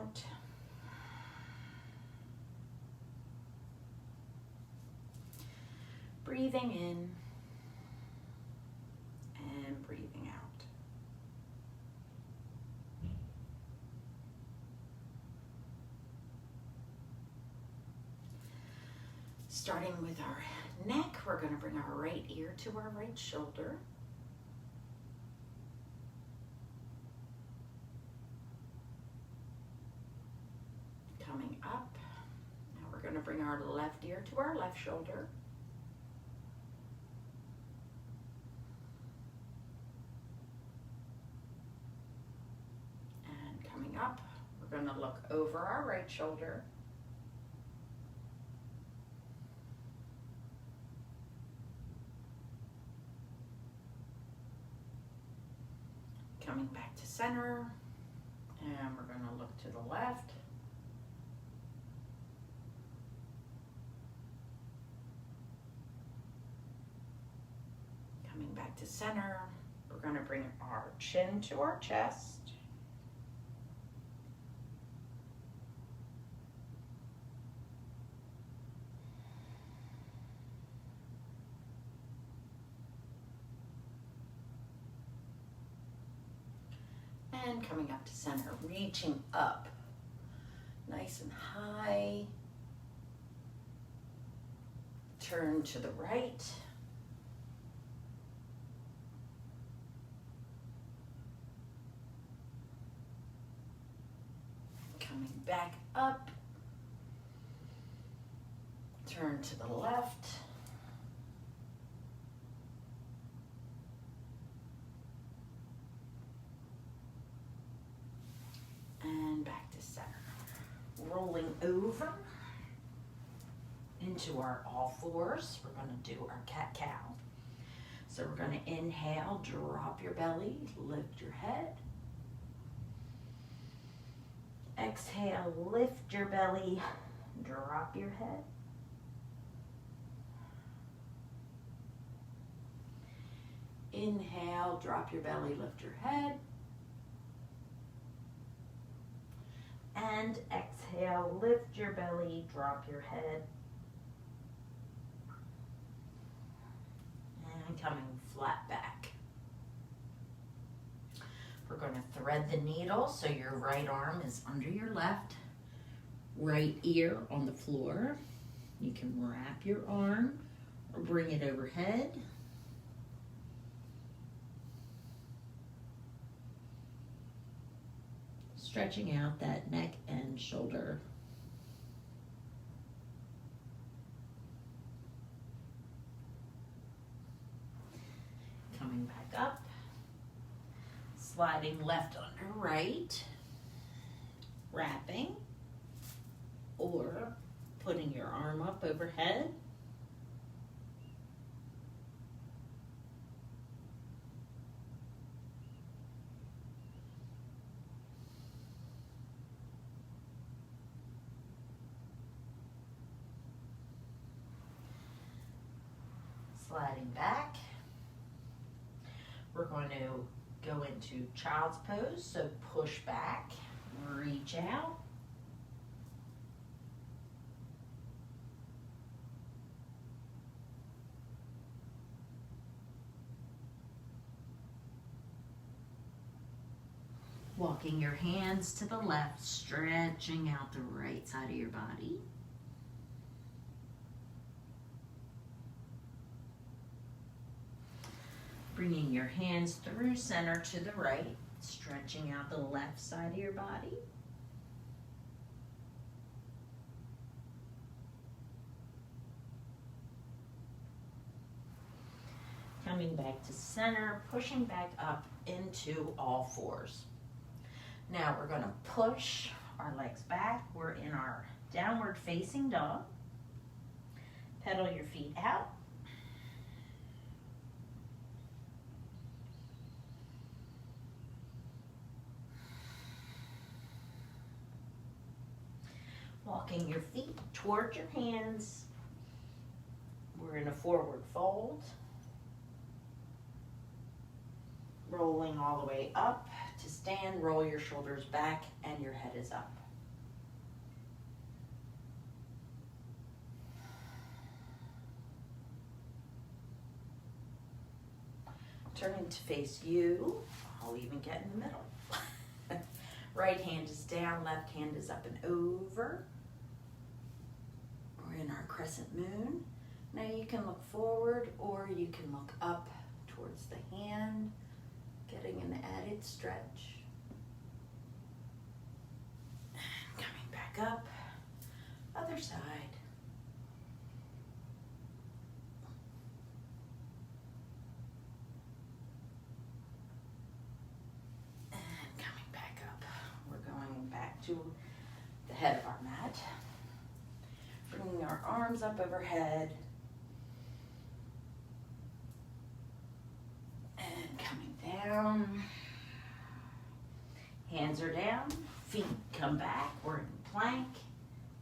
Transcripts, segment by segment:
out. Breathing in and breathing out. Starting with our neck, we're going to bring our right ear to our right shoulder. Coming up, now we're going to bring our left ear to our left shoulder. And coming up, we're going to look over our right shoulder. Coming back to center, and we're going to look to the left. Coming back to center, we're going to bring our chin to our chest. And coming up to center, reaching up, nice and high. Turn to the right. Coming back up. Turn to the left. And back to center. Rolling over into our all fours. We're going to do our cat-cow. So we're going to inhale, drop your belly, lift your head. Exhale, lift your belly, drop your head. Inhale, drop your belly, lift your head. And exhale, lift your belly, drop your head. And coming flat back. We're going to thread the needle so your right arm is under your left, right ear on the floor. You can wrap your arm or bring it overhead. Stretching out that neck and shoulder. Coming back up. Sliding left under right. Wrapping. Or putting your arm up overhead. Sliding back. We're going to go into child's pose, so push back, reach out. Walking your hands to the left, stretching out the right side of your body. Bringing your hands through center to the right, stretching out the left side of your body. Coming back to center, pushing back up into all fours. Now we're going to push our legs back. We're in our downward facing dog. Pedal your feet out. Walking your feet toward your hands. We're in a forward fold. Rolling all the way up to stand, roll your shoulders back and your head is up. Turning to face you. I'll even get in the middle. Right hand is down, left hand is up and over. We're in our crescent moon. Now you can look forward or you can look up towards the hand, getting an added stretch. Coming back up, other side. To the head of our mat. Bringing our arms up overhead. And coming down. Hands are down, feet come back. We're in plank.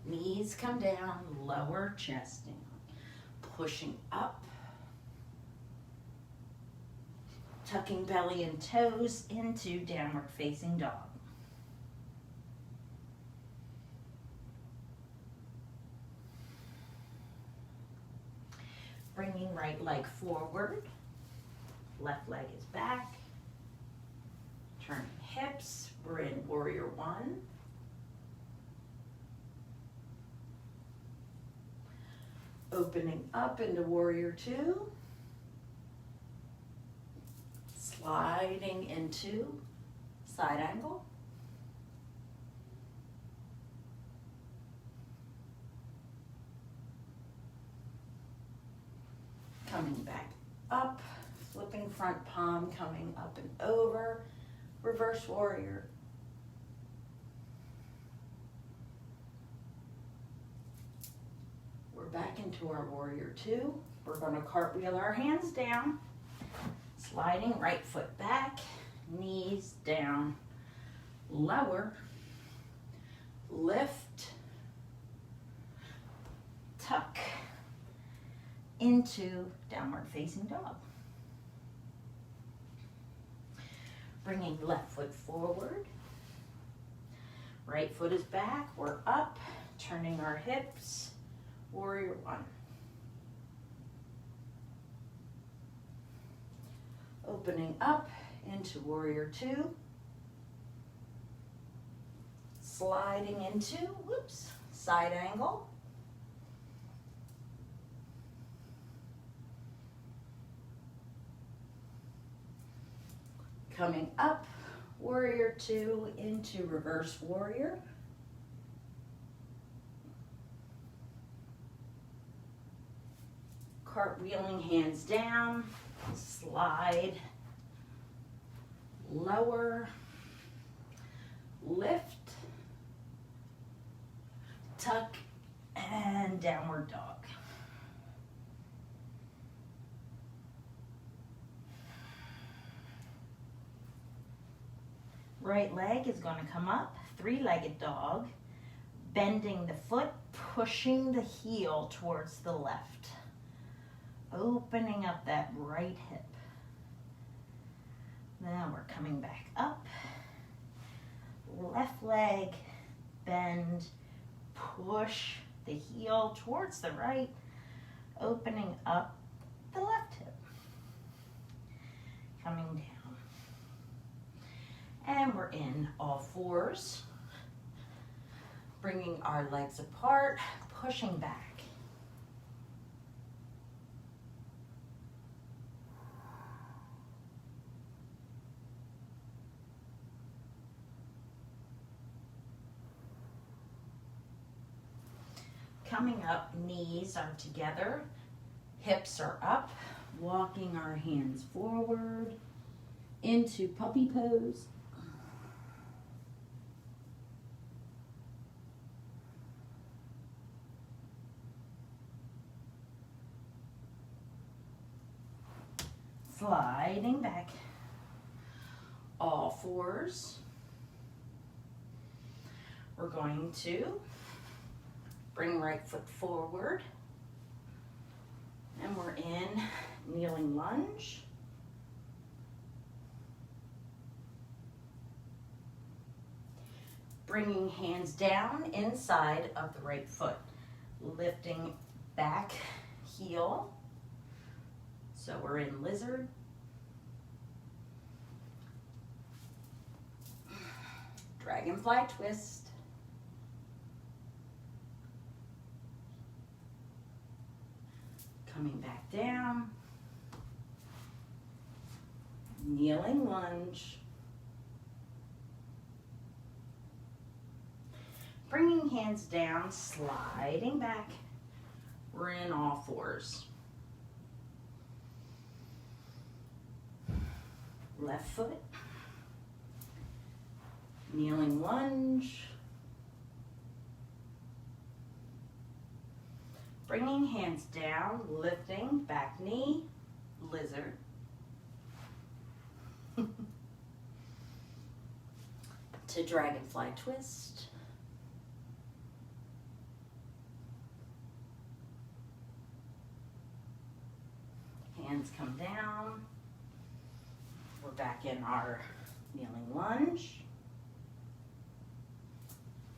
Knees come down, lower chest down. Pushing up. Tucking belly and toes into downward facing dog. Bringing right leg forward, left leg is back. Turning hips, we're in warrior one. Opening up into warrior two. Sliding into side angle. Coming back up, flipping front palm, coming up and over, reverse warrior. We're back into our warrior two. We're going to cartwheel our hands down, sliding right foot back, knees down, lower, lift, tuck, into downward facing dog. Bringing left foot forward. Right foot is back. We're up. Turning our hips. Warrior one. Opening up into warrior two. Sliding into, whoops, side angle. Coming up, warrior two into reverse warrior. Cartwheeling hands down, slide, lower, lift, tuck, and downward dog. Right leg is going to come up, three-legged dog, bending the foot, pushing the heel towards the left, opening up that right hip. Now we're coming back up, left leg, bend, push the heel towards the right, opening up the left hip, coming down. And we're in all fours, bringing our legs apart, pushing back. Coming up, knees are together, hips are up, walking our hands forward into puppy pose. Sliding back, all fours. We're going to bring right foot forward, and we're in kneeling lunge. Bringing hands down inside of the right foot, lifting back heel. So we're in lizard. dragonfly twist. Coming back down. Kneeling lunge. Bringing hands down, sliding back. We're in all fours. Left foot. Kneeling lunge. Bringing hands down, lifting, back knee, lizard. To dragonfly twist. Hands come down. We're back in our kneeling lunge.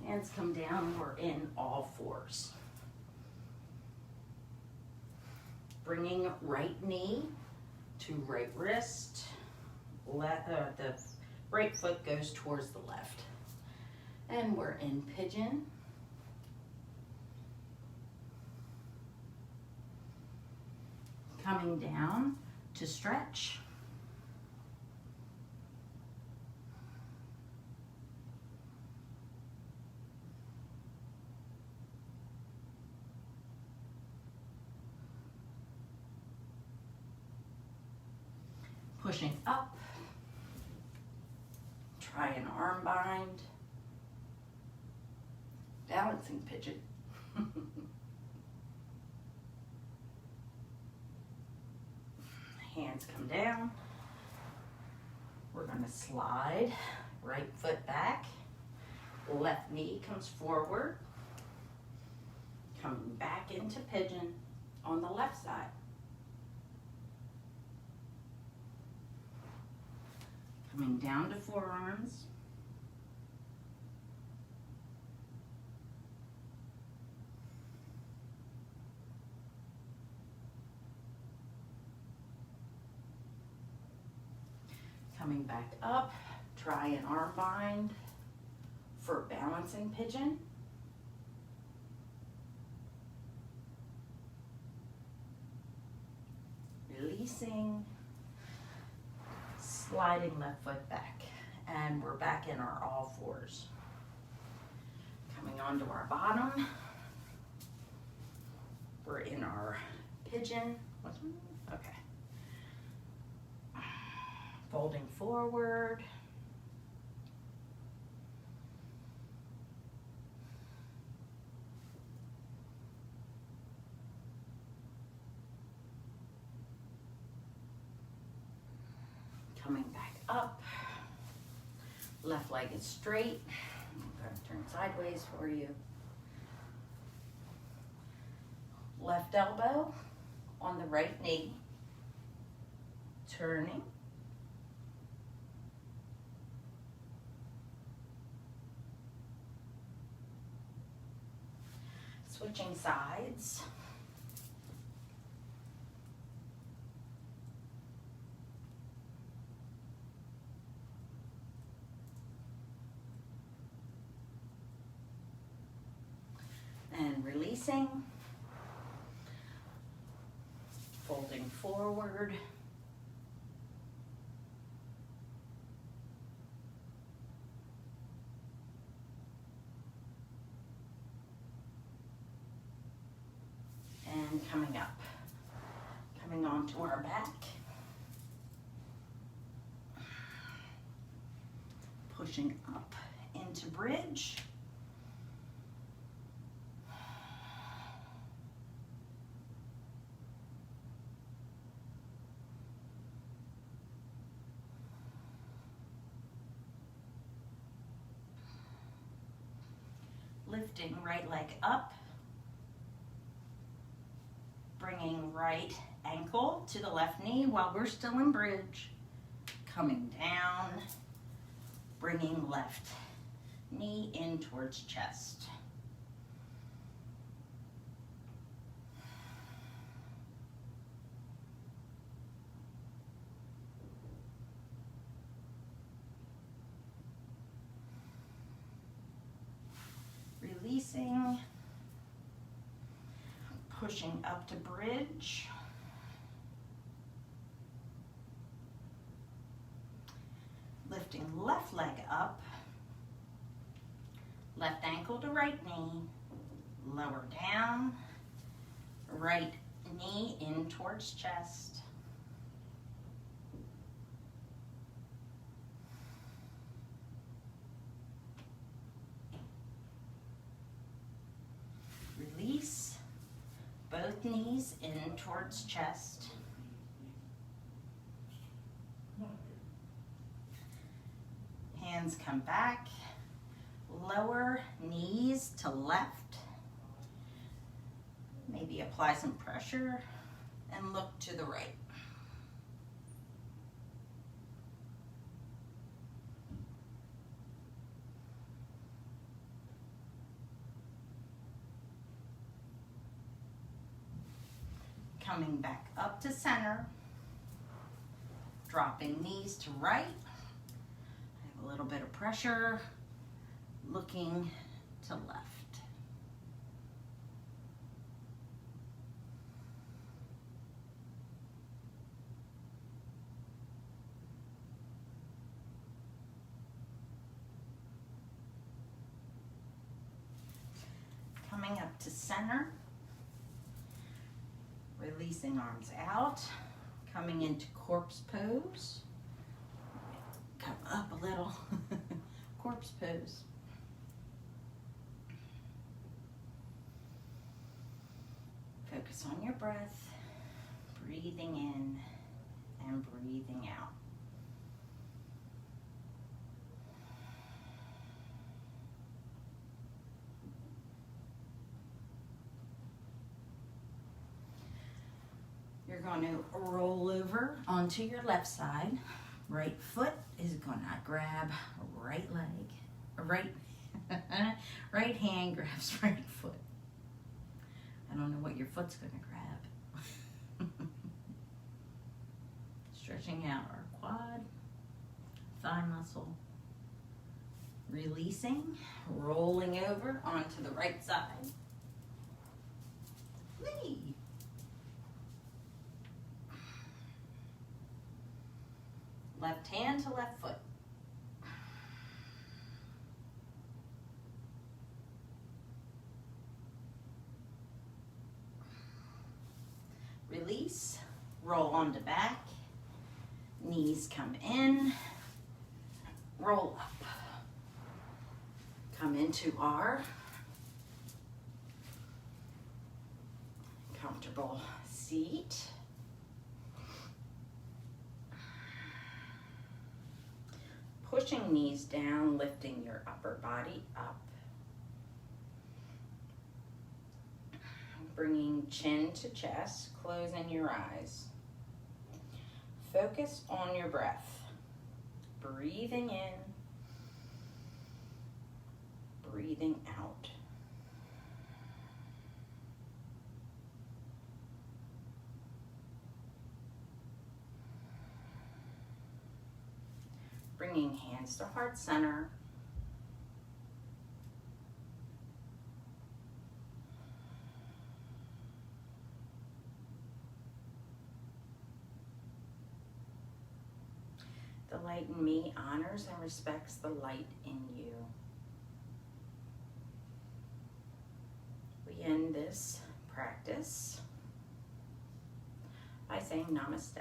Hands come down, we're in all fours. Bringing right knee to right wrist. The right foot goes towards the left. And we're in pigeon. Coming down to stretch. Pushing up. Try an arm bind. Balancing pigeon. Hands come down. We're going to slide. Right foot back. Left knee comes forward. Coming back into pigeon on the left side. Coming down to forearms. Coming back up, try an arm bind for balancing pigeon. Releasing, sliding left foot back, and we're back in our all fours. Coming onto our bottom, we're in our pigeon. Okay. Folding forward. Coming back up. Left leg is straight. I'm going to turn sideways for you. Left elbow on the right knee. Turning. Switching sides. And releasing. Folding forward. And coming up. Coming onto our back. Pushing up into bridge. Lifting right leg up. Bringing right ankle to the left knee while we're still in bridge. Coming down. Bringing left knee in towards chest. releasing, pushing up to bridge, lifting left leg up, left ankle to right knee, lower down, right knee in towards chest. Release, both knees in towards chest. Hands come back, lower knees to left. Maybe apply some pressure and look to the right. Coming back up to center, dropping knees to right. I have a little bit of pressure, looking to left. Coming up to center, releasing arms out, coming into corpse pose. Come up a little, corpse pose. Focus on your breath, breathing in and breathing out. You're going to roll over onto your left side. Right foot is going to grab right leg. Right hand grabs right foot. I don't know what your foot's going to grab. Stretching out our quad, thigh muscle. Releasing, rolling over onto the right side. Whee! Left hand to left foot. Release, roll onto back, knees come in, roll up. Come into our comfortable seat. Pushing knees down, lifting your upper body up. Bringing chin to chest, closing your eyes. Focus on your breath. Breathing in, breathing out. Bringing hands to heart center. The light in me honors and respects the light in you. We end this practice by saying namaste.